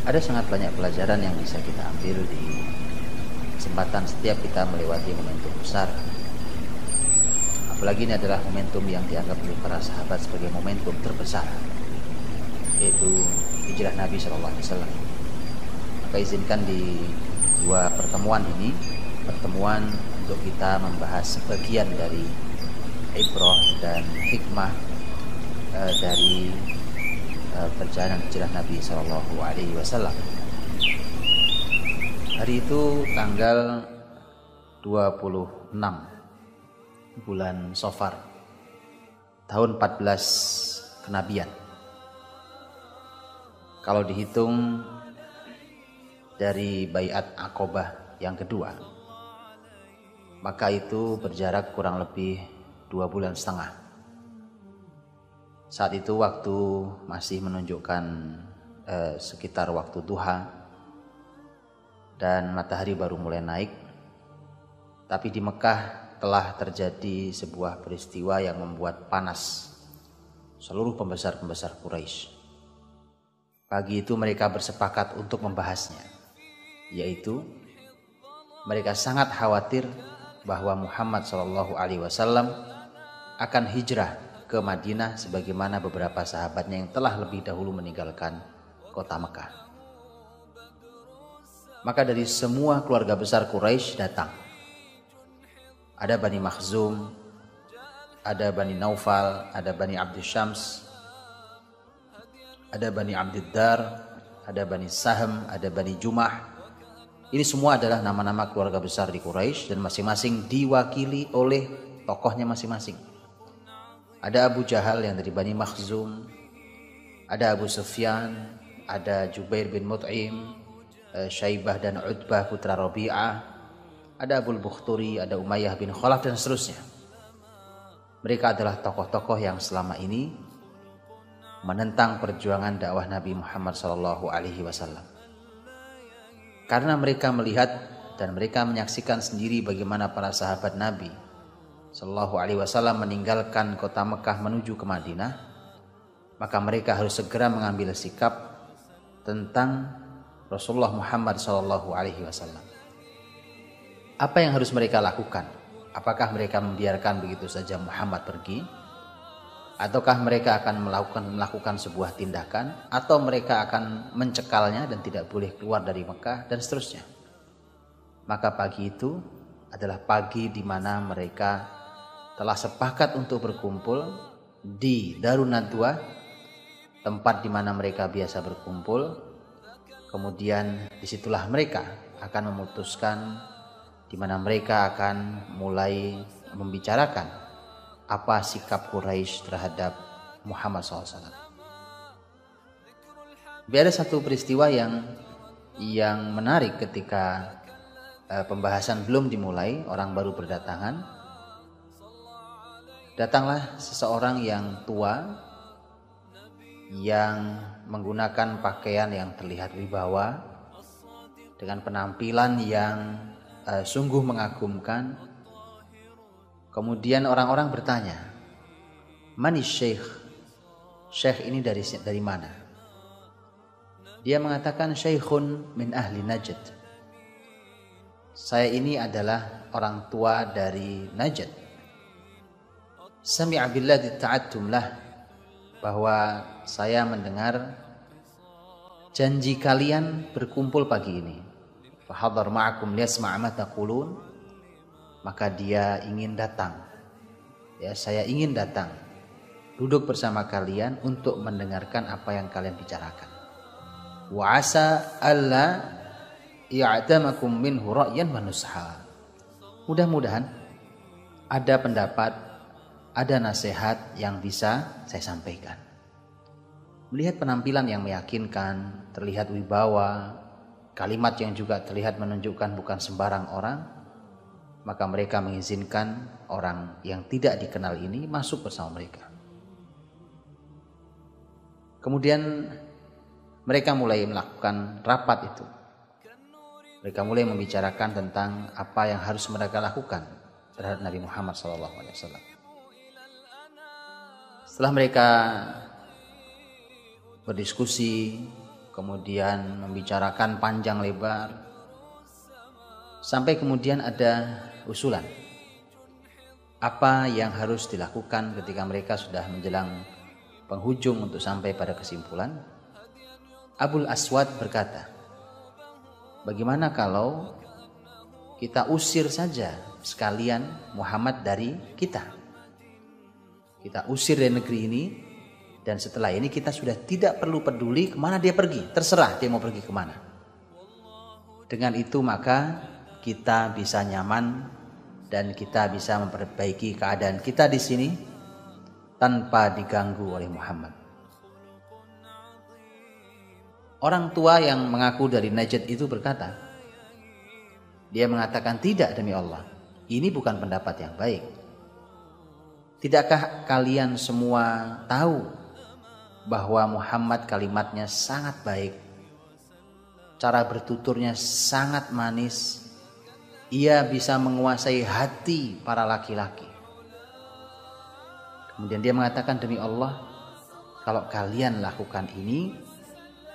Ada sangat banyak pelajaran yang bisa kita ambil di kesempatan setiap kita melewati momentum besar. Apalagi ini adalah momentum yang dianggap oleh para sahabat sebagai momentum terbesar, yaitu hijrah Nabi SAW. Maka izinkan di dua pertemuan ini, pertemuan untuk kita membahas sebagian dari ibrah dan hikmah dari perjalanan hijrah Nabi SAW. Hari itu tanggal 26 bulan Safar tahun 14 kenabian. Kalau dihitung dari Baiat Aqobah yang kedua, maka itu berjarak kurang lebih 2,5 bulan. Saat itu waktu masih menunjukkan sekitar waktu duha dan matahari baru mulai naik. Tapi di Mekah telah terjadi sebuah peristiwa yang membuat panas seluruh pembesar-pembesar Quraisy. Pagi itu mereka bersepakat untuk membahasnya, yaitu mereka sangat khawatir bahwa Muhammad SAW akan hijrah ke Madinah sebagaimana beberapa sahabatnya yang telah lebih dahulu meninggalkan kota Mekah. Maka dari semua keluarga besar Quraisy datang. Ada Bani Makhzum, ada Bani Naufal, ada Bani Abdul Syams, ada Bani Abdiddar, ada Bani Sahm, ada Bani Jumah. Ini semua adalah nama-nama keluarga besar di Quraisy dan masing-masing diwakili oleh tokohnya masing-masing. Ada Abu Jahal yang dari Bani Makhzum, ada Abu Sufyan, ada Jubair bin Mut'im, Syaibah dan Utbah putra Rabi'ah, ada Abul Bukhturi, ada Umayyah bin Khalaf dan seterusnya. Mereka adalah tokoh-tokoh yang selama ini menentang perjuangan dakwah Nabi Muhammad SAW. Karena mereka melihat dan mereka menyaksikan sendiri bagaimana para sahabat Nabi SAW meninggalkan kota Mekah menuju ke Madinah, maka mereka harus segera mengambil sikap tentang Rasulullah Muhammad SAW. Apa yang harus mereka lakukan? Apakah mereka membiarkan begitu saja Muhammad pergi? Ataukah mereka akan melakukan sebuah tindakan? Atau mereka akan mencekalnya dan tidak boleh keluar dari Mekah dan seterusnya? Maka pagi itu adalah pagi di mana mereka telah sepakat untuk berkumpul di Darun Nadwa, tempat di mana mereka biasa berkumpul. Kemudian disitulah mereka akan memutuskan di mana mereka akan mulai membicarakan apa sikap Quraisy terhadap Muhammad SAW. Ada satu peristiwa yang menarik ketika pembahasan belum dimulai, orang baru berdatangan. Datanglah seseorang yang tua yang menggunakan pakaian yang terlihat wibawa dengan penampilan yang sungguh mengagumkan. Kemudian orang-orang bertanya, "Mani Syekh? Syekh ini dari mana?" Dia mengatakan, "Syekhun min ahli Najd." Saya ini adalah orang tua dari Najd. Sami'a billadzi ta'attum lah, bahwa saya mendengar janji kalian berkumpul pagi ini. Fa hadar ma'akum liyasma' ma taqulun. Maka dia ingin datang. Ya, saya ingin datang. Duduk bersama kalian untuk mendengarkan apa yang kalian bicarakan. Wa asa alla ya'tamakum minhu ra'yan wa nusha. Mudah-mudahan ada pendapat, ada nasihat yang bisa saya sampaikan. Melihat penampilan yang meyakinkan, terlihat wibawa, kalimat yang juga terlihat menunjukkan bukan sembarang orang, maka mereka mengizinkan orang yang tidak dikenal ini masuk bersama mereka. Kemudian mereka mulai melakukan rapat itu. Mereka mulai membicarakan tentang apa yang harus mereka lakukan terhadap Nabi Muhammad SAW. Setelah mereka berdiskusi, kemudian membicarakan panjang lebar, sampai kemudian ada usulan apa yang harus dilakukan ketika mereka sudah menjelang penghujung untuk sampai pada kesimpulan. Abul Aswad berkata, bagaimana kalau kita usir saja sekalian Muhammad dari kita? Kita usir dari negeri ini, dan setelah ini kita sudah tidak perlu peduli kemana dia pergi. Terserah dia mau pergi kemana. Dengan itu maka kita bisa nyaman dan kita bisa memperbaiki keadaan kita di sini tanpa diganggu oleh Muhammad. Orang tua yang mengaku dari Najd itu berkata, dia mengatakan, tidak demi Allah, ini bukan pendapat yang baik. Tidakkah kalian semua tahu bahwa Muhammad kalimatnya sangat baik, cara bertuturnya sangat manis, ia bisa menguasai hati para laki-laki. Kemudian dia mengatakan, demi Allah, kalau kalian lakukan ini,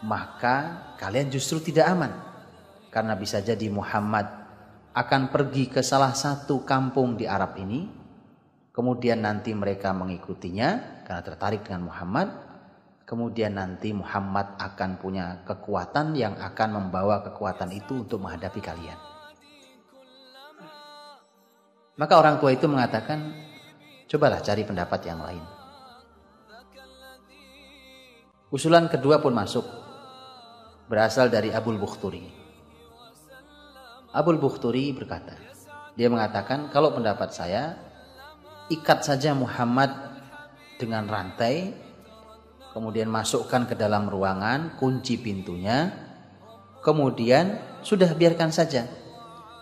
maka kalian justru tidak aman, karena bisa jadi Muhammad akan pergi ke salah satu kampung di Arab ini, kemudian nanti mereka mengikutinya karena tertarik dengan Muhammad, kemudian nanti Muhammad akan punya kekuatan yang akan membawa kekuatan itu untuk menghadapi kalian. Maka orang tua itu mengatakan, cobalah cari pendapat yang lain. Usulan kedua pun masuk, berasal dari Abul Bukhturi. Abul Bukhturi berkata, dia mengatakan, kalau pendapat saya, ikat saja Muhammad dengan rantai, kemudian masukkan ke dalam ruangan, kunci pintunya, kemudian sudah biarkan saja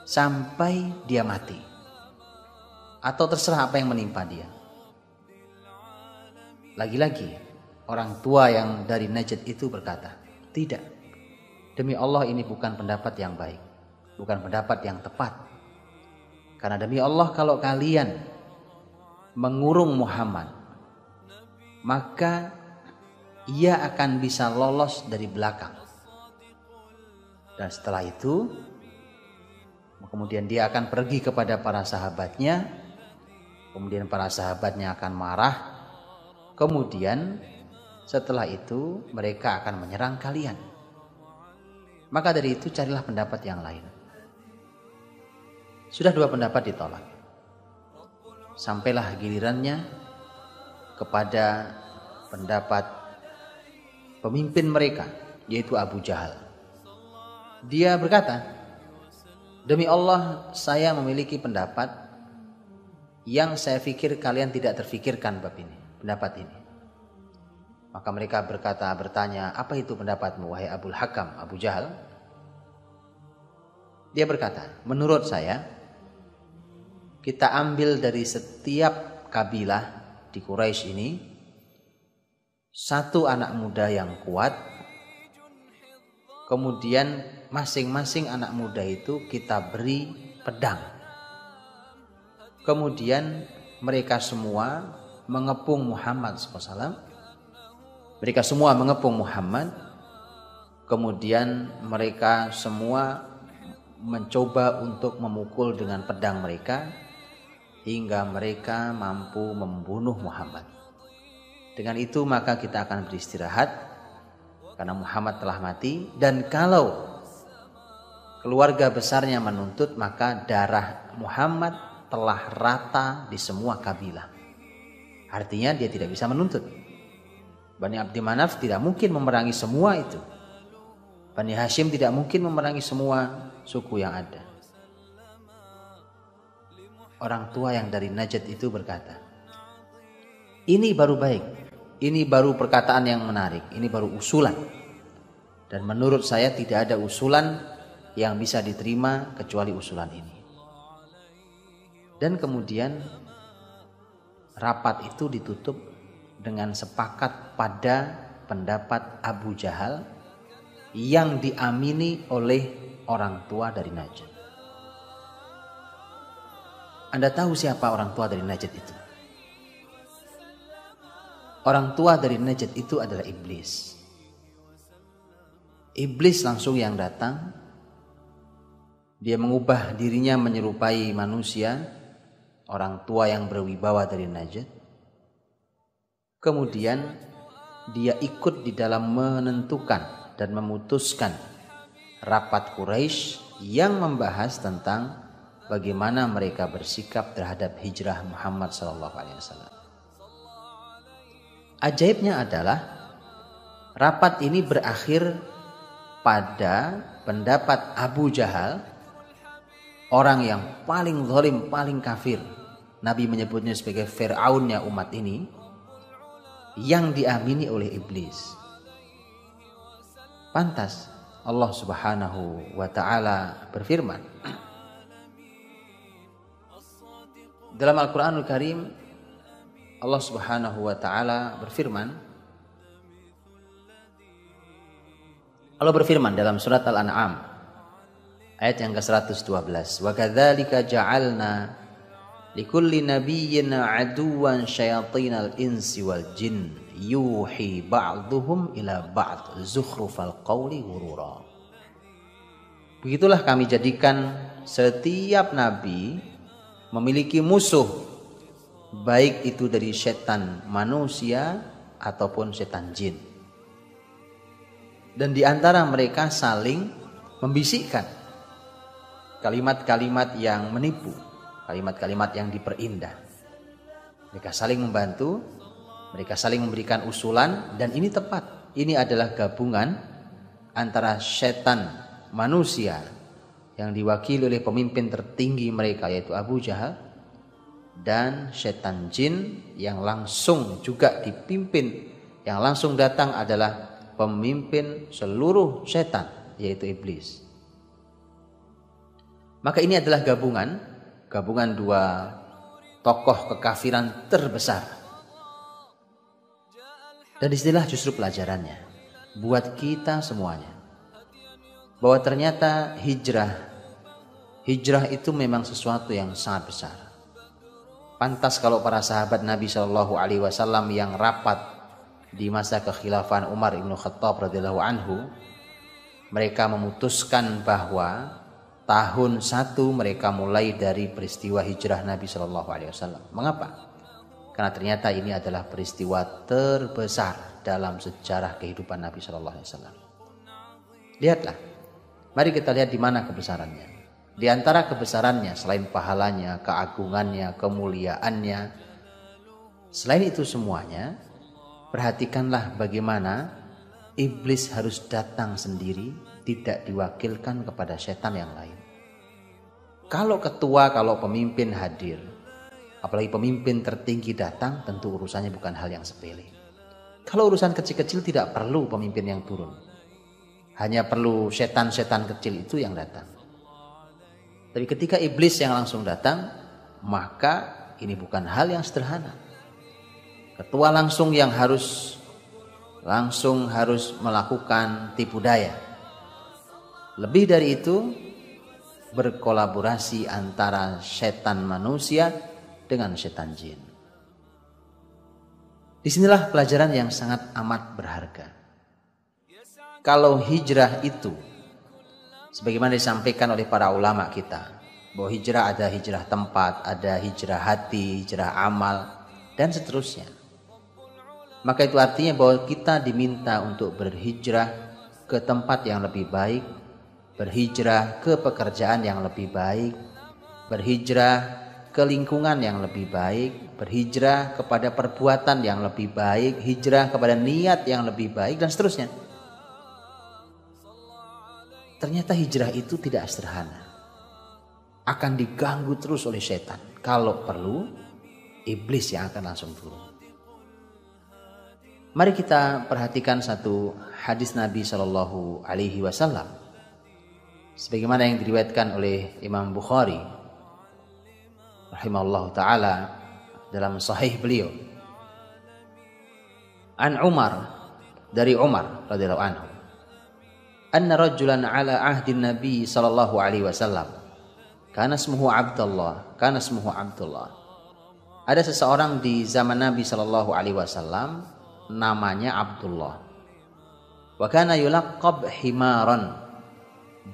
sampai dia mati, atau terserah apa yang menimpa dia. Lagi-lagi orang tua yang dari Najd itu berkata, tidak, demi Allah ini bukan pendapat yang baik, bukan pendapat yang tepat. Karena demi Allah, kalau kalian mengurung Muhammad, maka ia akan bisa lolos dari belakang. Dan setelah itu, kemudian dia akan pergi kepada para sahabatnya, kemudian para sahabatnya akan marah, kemudian setelah itu mereka akan menyerang kalian. Maka dari itu carilah pendapat yang lain. Sudah dua pendapat ditolak. Sampailah gilirannya kepada pendapat pemimpin mereka, yaitu Abu Jahal. Dia berkata, demi Allah, saya memiliki pendapat yang saya pikir kalian tidak terfikirkan pendapat ini. Maka mereka bertanya, apa itu pendapatmu wahai Abul Hakam, Abu Jahal? Dia berkata, menurut saya, kita ambil dari setiap kabilah di Quraisy ini satu anak muda yang kuat, kemudian masing-masing anak muda itu kita beri pedang. Kemudian mereka semua mengepung Muhammad SAW. Mereka semua mengepung Muhammad, kemudian mereka semua mencoba untuk memukul dengan pedang mereka hingga mereka mampu membunuh Muhammad. Dengan itu maka kita akan beristirahat karena Muhammad telah mati, dan kalau keluarga besarnya menuntut, maka darah Muhammad telah rata di semua kabilah. Artinya dia tidak bisa menuntut. Bani Abdi Manaf tidak mungkin memerangi semua itu. Bani Hashim tidak mungkin memerangi semua suku yang ada. Orang tua yang dari Najd itu berkata, ini baru baik, ini baru perkataan yang menarik, ini baru usulan. Dan menurut saya tidak ada usulan yang bisa diterima kecuali usulan ini. Dan kemudian rapat itu ditutup dengan sepakat pada pendapat Abu Jahal yang diamini oleh orang tua dari Najd. Anda tahu siapa orang tua dari Najd itu? Orang tua dari Najd itu adalah iblis. Iblis langsung yang datang. Dia mengubah dirinya menyerupai manusia, orang tua yang berwibawa dari Najd. Kemudian dia ikut di dalam menentukan dan memutuskan rapat Quraisy yang membahas tentang bagaimana mereka bersikap terhadap hijrah Muhammad SAW. Ajaibnya adalah rapat ini berakhir pada pendapat Abu Jahal, orang yang paling zalim, paling kafir. Nabi menyebutnya sebagai Fir'aunnya umat ini, yang diamini oleh iblis. Pantas Allah Subhanahu wa ta'ala berfirman dalam Al-Quranul Karim. Allah Subhanahu wa ta'ala berfirman, Allah berfirman dalam surat Al-An'am ayat yang ke-112, wa kadzalika ja'alna likulli nabiyyin aduwan syayatinal insi wal jin yuhi ba'duhum ila ba'd zukhrufal qawli ghurura. Begitulah kami jadikan setiap nabi memiliki musuh, baik itu dari setan manusia ataupun setan jin. Dan di antara mereka saling membisikkan kalimat-kalimat yang menipu, kalimat-kalimat yang diperindah. Mereka saling membantu, mereka saling memberikan usulan, dan ini tepat. Ini adalah gabungan antara setan manusia yang diwakili oleh pemimpin tertinggi mereka yaitu Abu Jahal, dan setan jin yang langsung juga dipimpin, yang langsung datang adalah pemimpin seluruh setan yaitu iblis. Maka ini adalah gabungan dua tokoh kekafiran terbesar. Dan disinilah justru pelajarannya buat kita semuanya, bahwa ternyata hijrah itu memang sesuatu yang sangat besar. Pantas kalau para sahabat Nabi Shallallahu Alaihi Wasallam yang rapat di masa kekhilafan Umar ibn Khattab radhiyallahu anhu, mereka memutuskan bahwa tahun 1 mereka mulai dari peristiwa hijrah Nabi Shallallahu Alaihi Wasallam. Mengapa? Karena ternyata ini adalah peristiwa terbesar dalam sejarah kehidupan Nabi Shallallahu Alaihi Wasallam. Lihatlah, mari kita lihat di mana kebesarannya. Di antara kebesarannya, selain pahalanya, keagungannya, kemuliaannya, selain itu semuanya, perhatikanlah bagaimana iblis harus datang sendiri, tidak diwakilkan kepada setan yang lain. Kalau ketua, kalau pemimpin hadir, apalagi pemimpin tertinggi datang, tentu urusannya bukan hal yang sepele. Kalau urusan kecil-kecil tidak perlu pemimpin yang turun, hanya perlu setan-setan kecil itu yang datang. Tapi ketika iblis yang langsung datang, maka ini bukan hal yang sederhana. Ketua langsung yang harus melakukan tipu daya. Lebih dari itu, berkolaborasi antara setan manusia dengan setan jin. Disinilah pelajaran yang sangat amat berharga. Kalau hijrah itu, sebagaimana disampaikan oleh para ulama kita, bahwa hijrah ada hijrah tempat, ada hijrah hati, hijrah amal, dan seterusnya. Maka itu artinya bahwa kita diminta untuk berhijrah ke tempat yang lebih baik, berhijrah ke pekerjaan yang lebih baik, berhijrah ke lingkungan yang lebih baik, berhijrah kepada perbuatan yang lebih baik, hijrah kepada niat yang lebih baik, dan seterusnya. Ternyata hijrah itu tidak sederhana. Akan diganggu terus oleh setan. Kalau perlu, iblis yang akan langsung turun. Mari kita perhatikan satu hadis Nabi Shallallahu Alaihi Wasallam, sebagaimana yang diriwayatkan oleh Imam Bukhari rahimahullah taala dalam Sahih beliau. An Umar, dari Umar radhiyallahu anhu, anna rajulan ala ahdi Nabi sallallahu alaihi wasallam kana ismuhu Abdullah. Ada seseorang di zaman Nabi sallallahu alaihi wasallam namanya Abdullah. Wa kana yulaqqab himaran.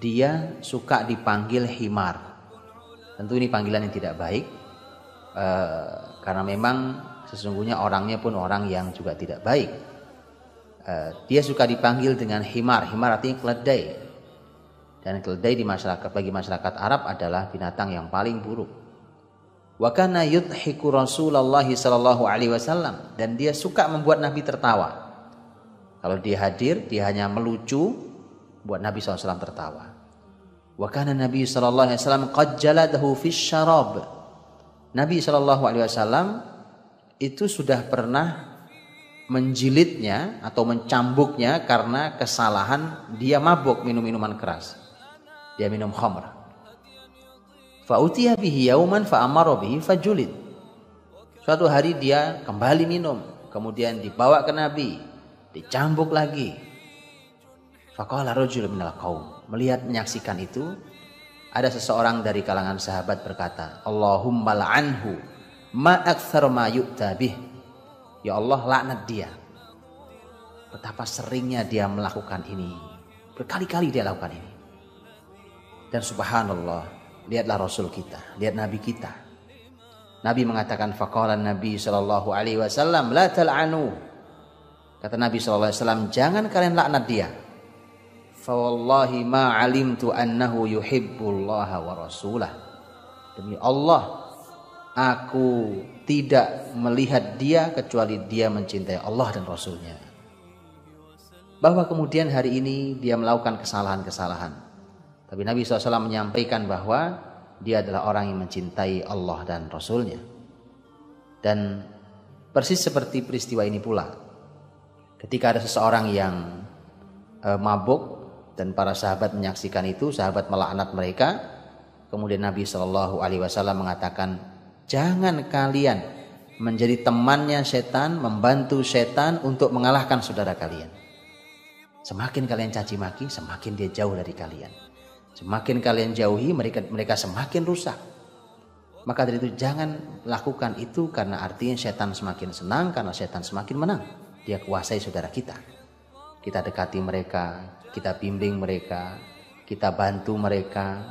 Dia suka dipanggil himar. Tentu ini panggilan yang tidak baik. Karena memang sesungguhnya orangnya pun orang yang juga tidak baik. Dia suka dipanggil dengan himar. Himar artinya keledai. Dan keledai bagi masyarakat Arab adalah binatang yang paling buruk. Wa kana yudhiku Rasulullah sallallahu alaihi wasallam, dan dia suka membuat Nabi tertawa. Kalau dia hadir, dia hanya melucu buat Nabi SAW tertawa. Wa kana Nabi sallallahu alaihi wasallam qad jaladahu fis syarab. Nabi sallallahu alaihi wasallam itu sudah pernah menjilidnya atau mencambuknya karena kesalahan dia mabuk minum minuman keras. Dia minum khamr. Fa utiya bihi yauman fa amara bihi fajulid. Suatu hari dia kembali minum, kemudian dibawa ke Nabi, dicambuk lagi. Faqala rajulun minal qaum. Melihat menyaksikan itu, ada seseorang dari kalangan sahabat berkata, Allahumma la'anhu ma aktsar ma yu'ta bih. Ya Allah, laknat dia. Betapa seringnya dia melakukan ini. Berkali-kali dia lakukan ini. Dan subhanallah, lihatlah Rasul kita, lihat Nabi kita. Nabi mengatakan, faqala Nabi sallallahu alaihi wasallam la tal'anu. Kata Nabi sallallahu alaihi wasallam, jangan kalian laknat dia. Fa wallahi ma 'alimtu annahu yuhibbullaha wa rasulah. Demi Allah, aku tidak melihat dia kecuali dia mencintai Allah dan Rasulnya. Bahwa kemudian hari ini dia melakukan kesalahan-kesalahan. Tapi Nabi SAW menyampaikan bahwa dia adalah orang yang mencintai Allah dan Rasulnya. Dan persis seperti peristiwa ini pula, ketika ada seseorang yang mabuk dan para sahabat menyaksikan itu, sahabat melaknat mereka. Kemudian Nabi SAW mengatakan, jangan kalian menjadi temannya setan, membantu setan untuk mengalahkan saudara kalian. Semakin kalian caci maki, semakin dia jauh dari kalian. Semakin kalian jauhi, mereka semakin rusak. Maka dari itu jangan lakukan itu, karena artinya setan semakin senang, karena setan semakin menang. Dia kuasai saudara kita. Kita dekati mereka, kita bimbing mereka, kita bantu mereka,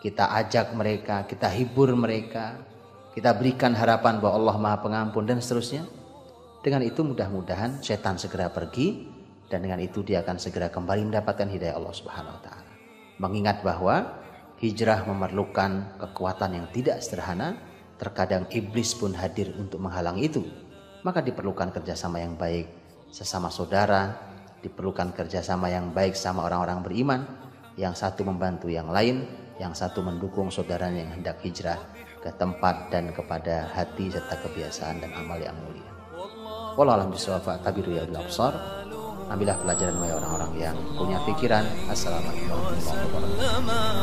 kita ajak mereka, kita hibur mereka, kita berikan harapan bahwa Allah Maha Pengampun dan seterusnya. Dengan itu mudah-mudahan setan segera pergi, dan dengan itu dia akan segera kembali mendapatkan hidayah Allah Subhanahu wa taala. Mengingat bahwa hijrah memerlukan kekuatan yang tidak sederhana, terkadang iblis pun hadir untuk menghalangi itu. Maka diperlukan kerjasama yang baik sesama saudara, diperlukan kerjasama yang baik sama orang-orang beriman, yang satu membantu yang lain, yang satu mendukung saudaranya yang hendak hijrah ke tempat dan kepada hati serta kebiasaan dan amal yang mulia. Wallahu a'lam bishawab. Tabiru ya bil absar. Ambillah pelajaran oleh orang-orang yang punya pikiran. Assalamualaikum warahmatullahi wabarakatuh.